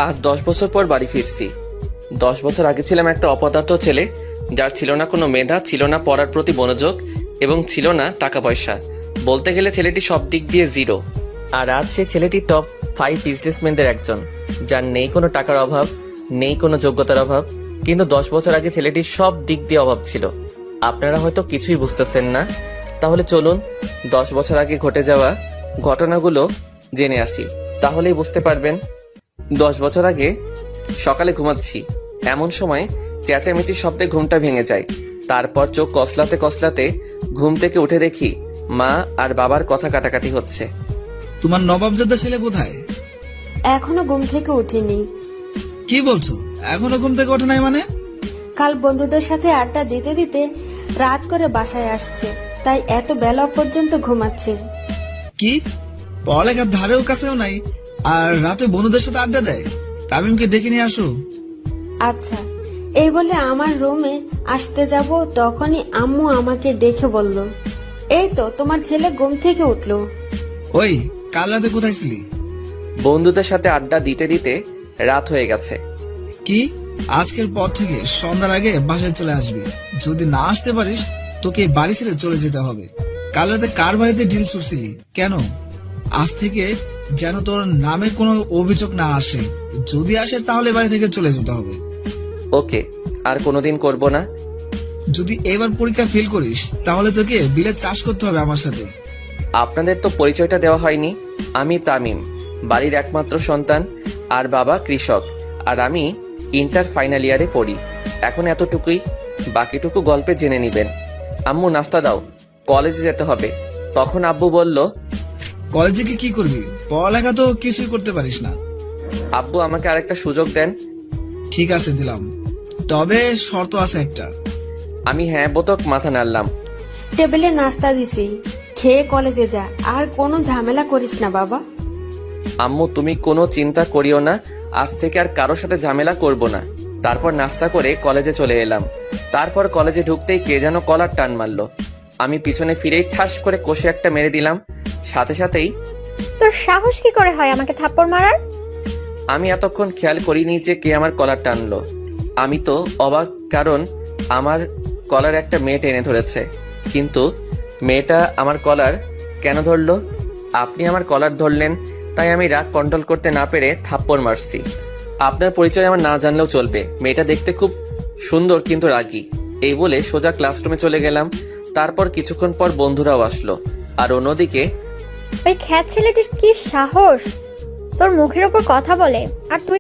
আজ 10 বছর পর বাড়ি ফিরছি। 10 বছর আগে ছিলাম একটা অপদার্থ ছেলে, যার ছিল না কোনো মেধা, ছিল না পড়ার প্রতি মনোযোগ এবং ছিল না টাকা পয়সা। বলতে গেলে ছেলেটি সব দিক দিয়ে জিরো। আর আজ সে ছেলেটি টপ 5 বিজনেসম্যানদের একজন, যার নেই কোনো টাকার অভাব, নেই কোনো যোগ্যতার অভাব। কিন্তু 10 বছর আগে ছেলেটির সব দিক দিয়ে অভাব ছিল। আপনারা হয়তো কিছুই বুঝতেছেন না। তাহলে চলুন 10 বছর আগে ঘটে যাওয়া ঘটনাগুলো জেনে আসি, তাহলেই বুঝতে পারবেন। 10 বছর আগে সকালে ঘুমাচ্ছি, এমন সময় চেঁচামেচির শব্দে ঘুমটা ভেঙে যায়। তারপর চোখ কসলাতে কসলাতে ঘুম থেকে উঠে দেখি মা আর বাবার কথা কাটাকাটি হচ্ছে। তোমার নবাবজাদা ছেলে কোথায়? এখনো ঘুম থেকে উঠিনি। কি বলছো? এখনো ঘুম থেকে ওঠে নাই মানে? কাল বন্ধুদের সাথে আড্ডা দিতে দিতে রাত করে বাসায় আসছে, তাই এত বেলা পর্যন্ত ঘুমাচ্ছে। কি পড়ালেখার ধারেও কাছেও নাই, আর রাতে বন্ধুদের সাথে আড্ডা দেয়? তামিমকে ডেকে নিয়ে আসো। আচ্ছা, এই বলে আমার রুমে আসতে যাব, তখনই আম্মু আমাকে ডেকে বলল, এই তো তোমার ছেলে ঘুম থেকে উঠলো। ওই কাল রাতে কোথায় ছিলি? বন্ধুদের সাথে আড্ডা দিতে দিতে রাত হয়ে গেছে। কি আজকের পর থেকে সন্ধ্যার আগে বাসায় চলে আসবি। যদি না আসতে পারিস তোকে এই বাড়ি ছেড়ে চলে যেতে হবে। কাল রাতে কার বাড়িতে ডিল ছুড়ছিলি কেন? আজ থেকে যেন তোর নামে কোনো অভিযোগ না আসে। যদি আসে তাহলে বাড়ি থেকে চলে যেতে হবে। ওকে, আর কোনোদিন করব না। যদি এবার পরীক্ষা ফেল করিস তাহলে তোকে বিলে চাষ করতে হবে আমার সাথে। আপনাদের তো পরিচয়টা দেওয়া হয়নি। আমি তামিম, বাড়ির একমাত্র সন্তান, আর বাবা কৃষক, আর আমি ইন্টার ফাইনাল ইয়ারে পড়ি। এখন এতটুকুই, বাকিটুকু গল্পে জেনে নিবেন। আম্মু নাস্তা দাও, কলেজে যেতে হবে। তখন আব্বু বলল, কলেজে গিয়ে কি করবি? পড়ালেখা তো কিছুই করতে পারিস না। আব্বু আমাকে আরেকটা সুযোগ দেন। ঠিক আছে দিলাম, তবে শর্ত আছে একটা। আমি হ্যাঁ বোতক মাথা নাড়লাম। টেবিলে নাস্তা দিছি, খেয়ে কলেজে যা, আর কোনো ঝামেলা করিস না বাবা। আম্মু তুমি কোনো চিন্তা করিও না, আজ থেকে আর কারোর সাথে ঝামেলা করব না। তারপর নাস্তা করে কলেজে চলে এলাম। তারপর কলেজে ঢুকতেই কে যেন কলার টান মারলো। আমি পিছনে ফিরেই ঠাস করে কষে একটা মেরে দিলাম। সাথে সাথেই তোর সাহস কি করে হয় আমাকে থাপ্পড় মারার? আমি এতক্ষণ খেয়াল করিনি যে কে আমার কলার টানলো। আমি তো অবাক, কারণ আমার কলার একটা মেয়ে টেনে ধরেছে। কিন্তু মেয়েটা আমার কলার কেন ধরলো? আপনি আমার কলার ধরলেন, তাই আমি রাগ কন্ট্রোল করতে না পেরে থাপ্পড় মারছি। আপনার পরিচয় আমার না জানলেও চলবে। মেয়েটা দেখতে খুব সুন্দর কিন্তু রাগী। এই বলে সোজা ক্লাসরুমে চলে গেলাম। তারপর কিছুক্ষণ পর বন্ধুরাও আসলো। আর অন্যদিকে ওই খ্যাত ছেলেটির কি সাহস তোর মুখের ওপর কথা বলে, আর তুই